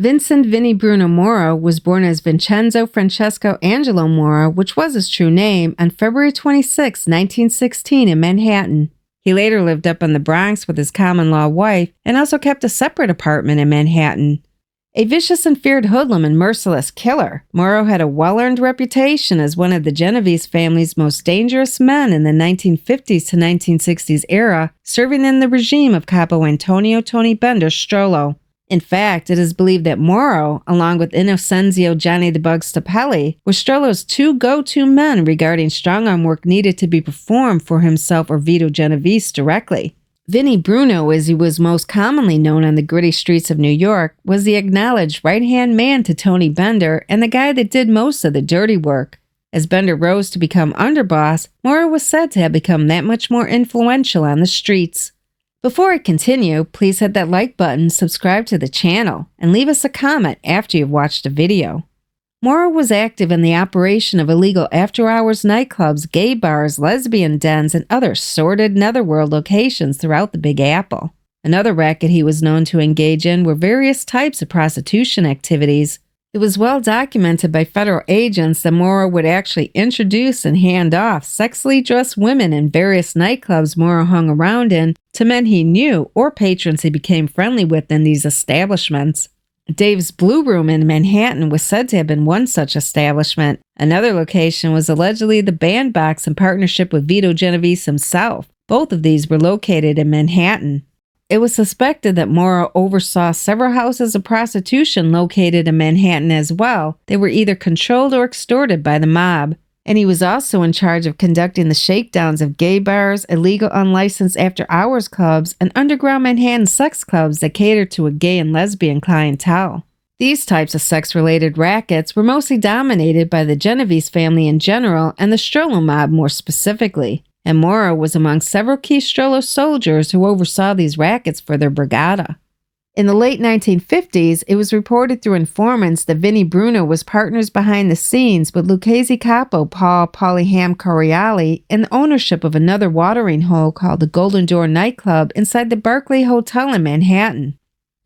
Vincent Vinny Bruno Mauro was born as Vincenzo Francesco Angelo Mauro, which was his true name, on February 26, 1916 in Manhattan. He later lived up in the Bronx with his common-law wife and also kept a separate apartment in Manhattan. A vicious and feared hoodlum and merciless killer, Mauro had a well-earned reputation as one of the Genovese family's most dangerous men in the 1950s to 1960s era, serving in the regime of Capo Antonio Tony Bender Strollo. In fact, it is believed that Mauro, along with Innocenzio Johnny the Bug Stapelli, were Strollo's two go-to men regarding strong-arm work needed to be performed for himself or Vito Genovese directly. Vinny Bruno, as he was most commonly known on the gritty streets of New York, was the acknowledged right-hand man to Tony Bender and the guy that did most of the dirty work. As Bender rose to become underboss, Mauro was said to have become that much more influential on the streets. Before I continue, please hit that like button, subscribe to the channel, and leave us a comment after you've watched the video. Mauro was active in the operation of illegal after-hours nightclubs, gay bars, lesbian dens, and other sordid netherworld locations throughout the Big Apple. Another racket he was known to engage in were various types of prostitution activities. It was well documented by federal agents that Mauro would actually introduce and hand off sexily dressed women in various nightclubs Mauro hung around in to men he knew or patrons he became friendly with in these establishments. Dave's Blue Room in Manhattan was said to have been one such establishment. Another location was allegedly the Bandbox in partnership with Vito Genovese himself. Both of these were located in Manhattan. It was suspected that Mauro oversaw several houses of prostitution located in Manhattan as well. They were either controlled or extorted by the mob. And he was also in charge of conducting the shakedowns of gay bars, illegal unlicensed after-hours clubs, and underground Manhattan sex clubs that catered to a gay and lesbian clientele. These types of sex-related rackets were mostly dominated by the Genovese family in general and the Strollo mob more specifically, and Mauro was among several key Strollo soldiers who oversaw these rackets for their brigada. In the late 1950s, it was reported through informants that Vinny Bruno was partners behind the scenes with Lucchese capo Paul Polyham Coriali in the ownership of another watering hole called the Golden Door nightclub inside the Barclay Hotel in Manhattan.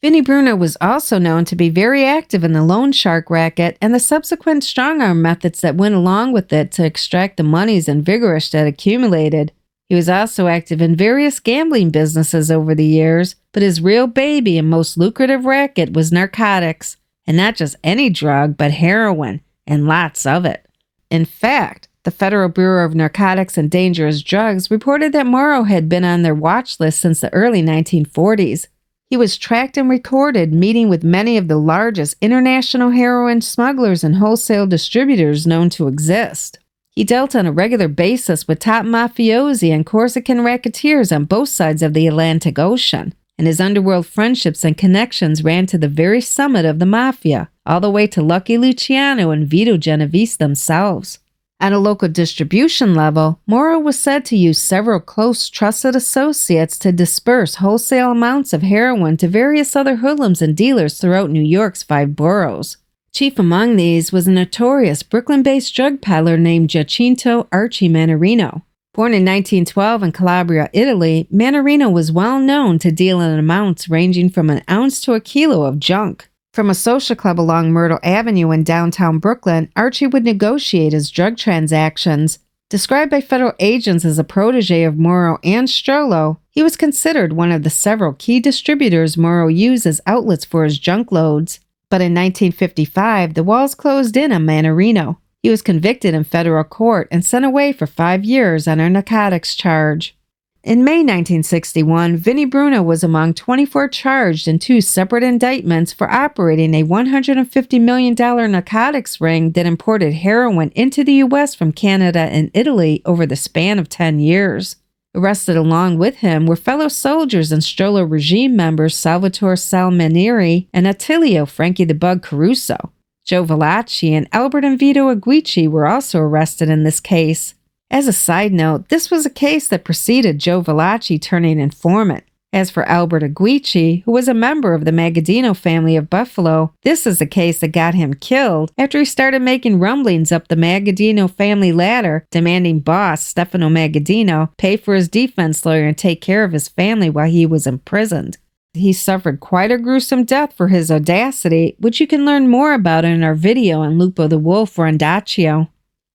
Vinny Bruno was also known to be very active in the loan shark racket and the subsequent strong-arm methods that went along with it to extract the monies and vigorish that accumulated. He was also active in various gambling businesses over the years, but his real baby and most lucrative racket was narcotics, and not just any drug, but heroin, and lots of it. In fact, the Federal Bureau of Narcotics and Dangerous Drugs reported that Mauro had been on their watch list since the early 1940s. He was tracked and recorded meeting with many of the largest international heroin smugglers and wholesale distributors known to exist. He dealt on a regular basis with top mafiosi and Corsican racketeers on both sides of the Atlantic Ocean, and his underworld friendships and connections ran to the very summit of the Mafia, all the way to Lucky Luciano and Vito Genovese themselves. On a local distribution level, Mauro was said to use several close, trusted associates to disperse wholesale amounts of heroin to various other hoodlums and dealers throughout New York's 5 boroughs. Chief among these was a notorious Brooklyn-based drug peddler named Giacinto Archie Mannarino. Born in 1912 in Calabria, Italy, Mannarino was well known to deal in amounts ranging from an ounce to a kilo of junk. From a social club along Myrtle Avenue in downtown Brooklyn, Archie would negotiate his drug transactions. Described by federal agents as a protege of Mauro and Strollo, he was considered one of the several key distributors Mauro used as outlets for his junk loads. But in 1955, the walls closed in on Mannarino. He was convicted in federal court and sent away for 5 years on a narcotics charge. In May 1961, Vinny Bruno was among 24 charged in 2 separate indictments for operating a $150 million narcotics ring that imported heroin into the U.S. from Canada and Italy over the span of 10 years. Arrested along with him were fellow soldiers and Strollo regime members Salvatore Salminieri and Attilio Frankie the Bug Caruso. Joe Valachi and Albert and Vito Agueci were also arrested in this case. As a side note, this was a case that preceded Joe Valachi turning informant. As for Albert Agueci, who was a member of the Magadino family of Buffalo, this is the case that got him killed after he started making rumblings up the Magadino family ladder, demanding boss Stefano Magadino pay for his defense lawyer and take care of his family while he was imprisoned. He suffered quite a gruesome death for his audacity, which you can learn more about in our video on Lupo the Wolf Rondaccio.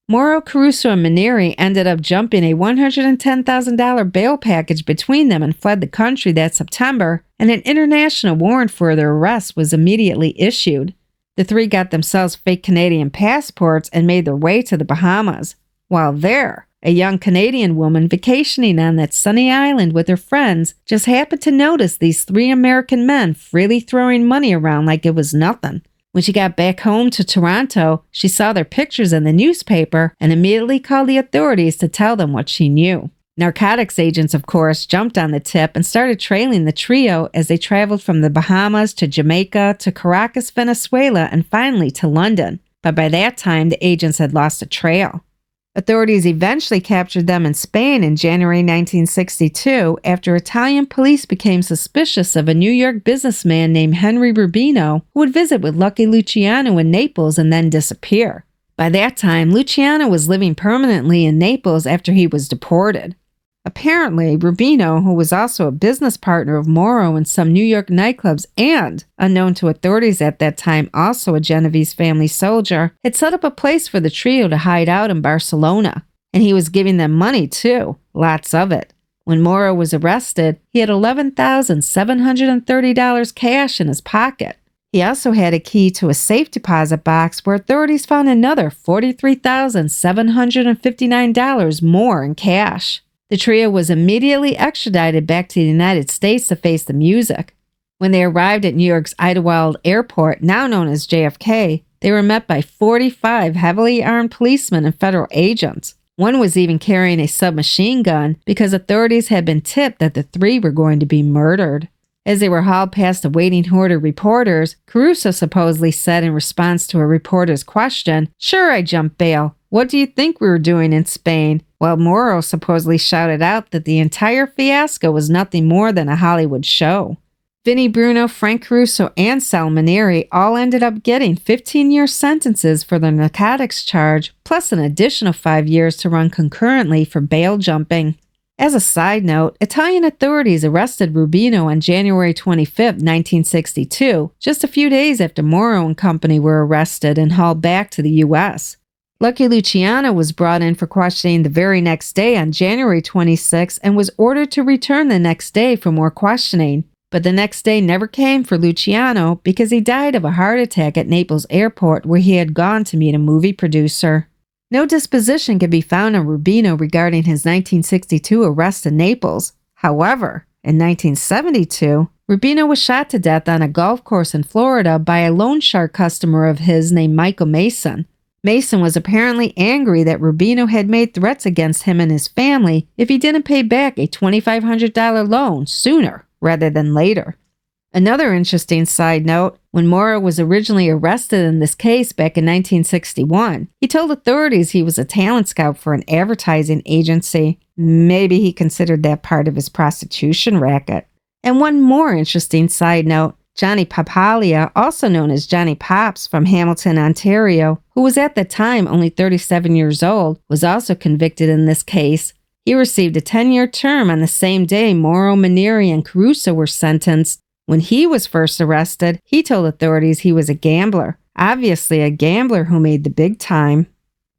Mauro, Caruso, and Manieri ended up jumping a $110,000 bail package between them and fled the country that September, and an international warrant for their arrest was immediately issued. The three got themselves fake Canadian passports and made their way to the Bahamas. While there, a young Canadian woman vacationing on that sunny island with her friends just happened to notice these three American men freely throwing money around like it was nothing. When she got back home to Toronto, she saw their pictures in the newspaper and immediately called the authorities to tell them what she knew. Narcotics agents, of course, jumped on the tip and started trailing the trio as they traveled from the Bahamas to Jamaica to Caracas, Venezuela, and finally to London. But by that time, the agents had lost a trail. Authorities eventually captured them in Spain in January 1962 after Italian police became suspicious of a New York businessman named Henry Rubino who would visit with Lucky Luciano in Naples and then disappear. By that time, Luciano was living permanently in Naples after he was deported. Apparently, Rubino, who was also a business partner of Mauro in some New York nightclubs and, unknown to authorities at that time, also a Genovese family soldier, had set up a place for the trio to hide out in Barcelona. And he was giving them money too, lots of it. When Mauro was arrested, he had $11,730 cash in his pocket. He also had a key to a safe deposit box where authorities found another $43,759 more in cash. The trio was immediately extradited back to the United States to face the music. When they arrived at New York's Idlewild Airport, now known as JFK, they were met by 45 heavily armed policemen and federal agents. One was even carrying a submachine gun because authorities had been tipped that the three were going to be murdered. As they were hauled past the waiting horde of reporters, Caruso supposedly said in response to a reporter's question, "Sure, I jumped bail. What do you think we were doing in Spain?" While Mauro supposedly shouted out that the entire fiasco was nothing more than a Hollywood show. Vinny Bruno, Frank Caruso, and Sal Manieri all ended up getting 15-year sentences for the narcotics charge, plus an additional 5 years to run concurrently for bail jumping. As a side note, Italian authorities arrested Rubino on January 25, 1962, just a few days after Mauro and company were arrested and hauled back to the U.S. Lucky Luciano was brought in for questioning the very next day on January 26 and was ordered to return the next day for more questioning. But the next day never came for Luciano because he died of a heart attack at Naples Airport where he had gone to meet a movie producer. No disposition can be found on Rubino regarding his 1962 arrest in Naples. However, in 1972, Rubino was shot to death on a golf course in Florida by a loan shark customer of his named Michael Mason. Mason was apparently angry that Rubino had made threats against him and his family if he didn't pay back a $2,500 loan sooner rather than later. Another interesting side note, when Mauro was originally arrested in this case back in 1961, he told authorities he was a talent scout for an advertising agency. Maybe he considered that part of his prostitution racket. And one more interesting side note, Johnny Papalia, also known as Johnny Pops from Hamilton, Ontario, who was at the time only 37 years old, was also convicted in this case. He received a 10-year term on the same day Mauro, Manieri, and Caruso were sentenced. When he was first arrested, he told authorities he was a gambler, obviously a gambler who made the big time.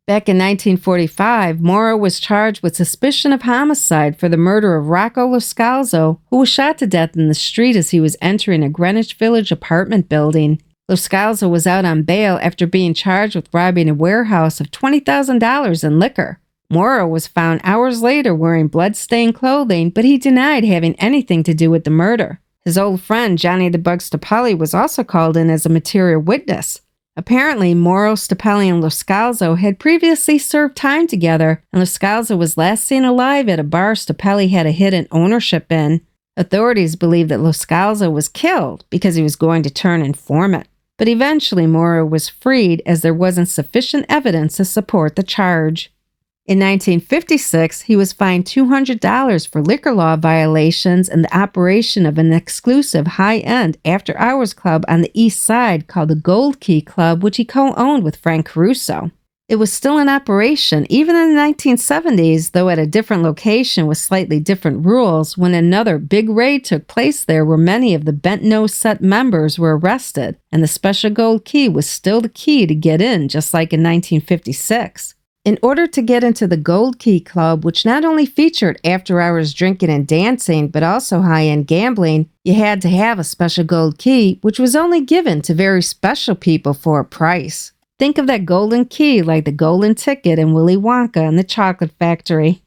Back in 1945, Mauro was charged with suspicion of homicide for the murder of Rocco Loscalzo, who was shot to death in the street as he was entering a Greenwich Village apartment building. Loscalzo was out on bail after being charged with robbing a warehouse of $20,000 in liquor. Mauro was found hours later wearing blood-stained clothing, but he denied having anything to do with the murder. His old friend, Johnny the Bug Stapelli, was also called in as a material witness. Apparently, Mauro, Stapelli, and Loscalzo had previously served time together, and Loscalzo was last seen alive at a bar Stapelli had a hidden ownership in. Authorities believe that Loscalzo was killed because he was going to turn informant. But eventually, Mauro was freed as there wasn't sufficient evidence to support the charge. In 1956, he was fined $200 for liquor law violations and the operation of an exclusive high-end after-hours club on the east side called the Gold Key Club, which he co-owned with Frank Caruso. It was still in operation even in the 1970s, though at a different location with slightly different rules, when another big raid took place there where many of the bent-nose set members were arrested, and the special gold key was still the key to get in, just like in 1956. In order to get into the Gold Key Club, which not only featured after-hours drinking and dancing, but also high-end gambling, you had to have a special gold key, which was only given to very special people for a price. Think of that golden key like the golden ticket in Willy Wonka and the Chocolate Factory.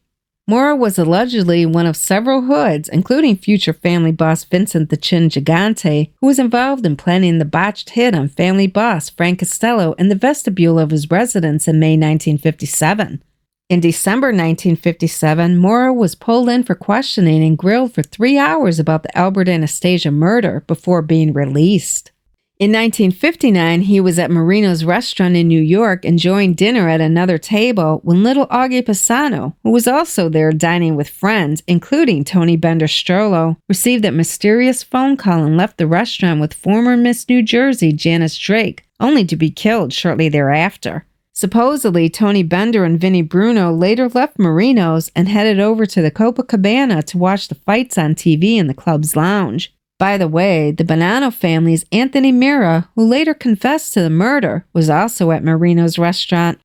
Mauro was allegedly one of several hoods, including future family boss Vincent the Chin Gigante, who was involved in planning the botched hit on family boss Frank Costello in the vestibule of his residence in May 1957. In December 1957, Mauro was pulled in for questioning and grilled for 3 hours about the Albert Anastasia murder before being released. In 1959, he was at Marino's restaurant in New York enjoying dinner at another table when little Augie Pisano, who was also there dining with friends, including Tony Bender Strollo, received that mysterious phone call and left the restaurant with former Miss New Jersey Janice Drake, only to be killed shortly thereafter. Supposedly, Tony Bender and Vinny Bruno later left Marino's and headed over to the Copacabana to watch the fights on TV in the club's lounge. By the way, the Bonanno family's Anthony Mira, who later confessed to the murder, was also at Marino's restaurant.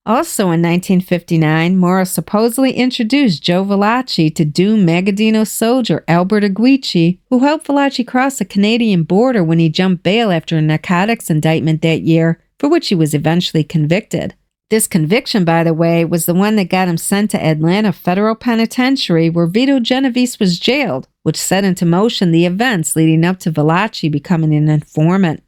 Also in 1959, Mauro supposedly introduced Joe Valachi to doomed Magadino soldier Albert Agueci, who helped Valachi cross the Canadian border when he jumped bail after a narcotics indictment that year, for which he was eventually convicted. This conviction, by the way, was the one that got him sent to Atlanta Federal Penitentiary, where Vito Genovese was jailed, which set into motion the events leading up to Valachi becoming an informant.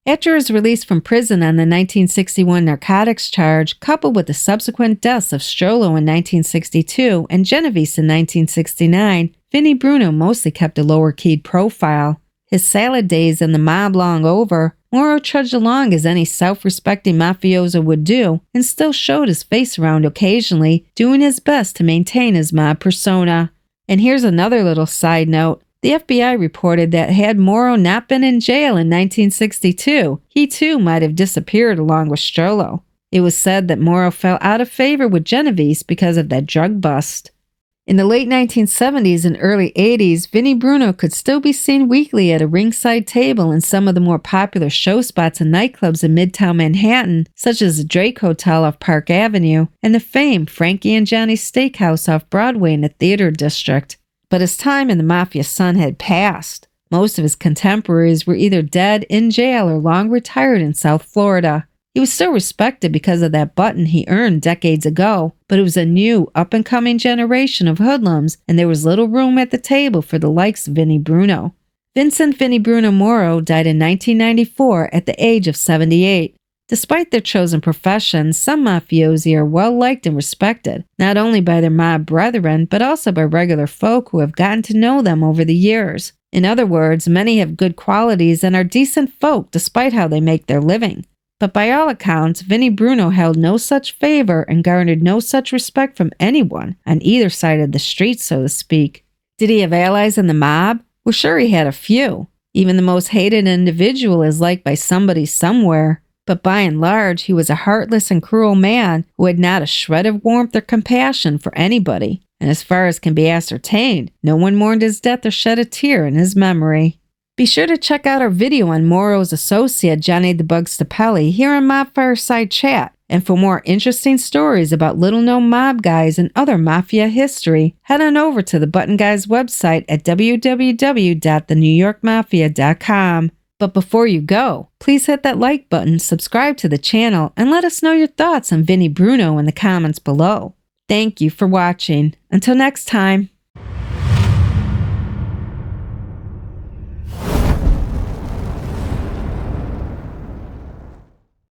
After his release from prison on the 1961 narcotics charge, coupled with the subsequent deaths of Strollo in 1962 and Genovese in 1969, Vinny Bruno mostly kept a lower-keyed profile. His salad days and the mob long over, Mauro trudged along as any self-respecting mafioso would do and still showed his face around occasionally, doing his best to maintain his mob persona. And here's another little side note. The FBI reported that had Mauro not been in jail in 1962, he too might have disappeared along with Strollo. It was said that Mauro fell out of favor with Genovese because of that drug bust. In the late 1970s and early 80s, Vinny Bruno could still be seen weekly at a ringside table in some of the more popular show spots and nightclubs in Midtown Manhattan, such as the Drake Hotel off Park Avenue and the famed Frankie and Johnny's Steakhouse off Broadway in the Theater District. But his time in the Mafia sun had passed. Most of his contemporaries were either dead, in jail, or long retired in South Florida. He was still respected because of that button he earned decades ago, but it was a new, up-and-coming generation of hoodlums, and there was little room at the table for the likes of Vinny Bruno. Vincent Vinny Bruno Mauro died in 1994 at the age of 78. Despite their chosen professions, some mafiosi are well-liked and respected, not only by their mob brethren, but also by regular folk who have gotten to know them over the years. In other words, many have good qualities and are decent folk despite how they make their living. But by all accounts, Vinny Bruno held no such favor and garnered no such respect from anyone on either side of the street, so to speak. Did he have allies in the mob? We're sure he had a few. Even the most hated individual is liked by somebody somewhere. But by and large, he was a heartless and cruel man who had not a shred of warmth or compassion for anybody. And as far as can be ascertained, no one mourned his death or shed a tear in his memory. Be sure to check out our video on Mauro's associate Johnny the Bug Stapelli here on Mob Fireside Chat. And for more interesting stories about little-known mob guys and other mafia history, head on over to the Button Guys website at www.thenewyorkmafia.com. But before you go, please hit that like button, subscribe to the channel, and let us know your thoughts on Vinny Bruno in the comments below. Thank you for watching. Until next time.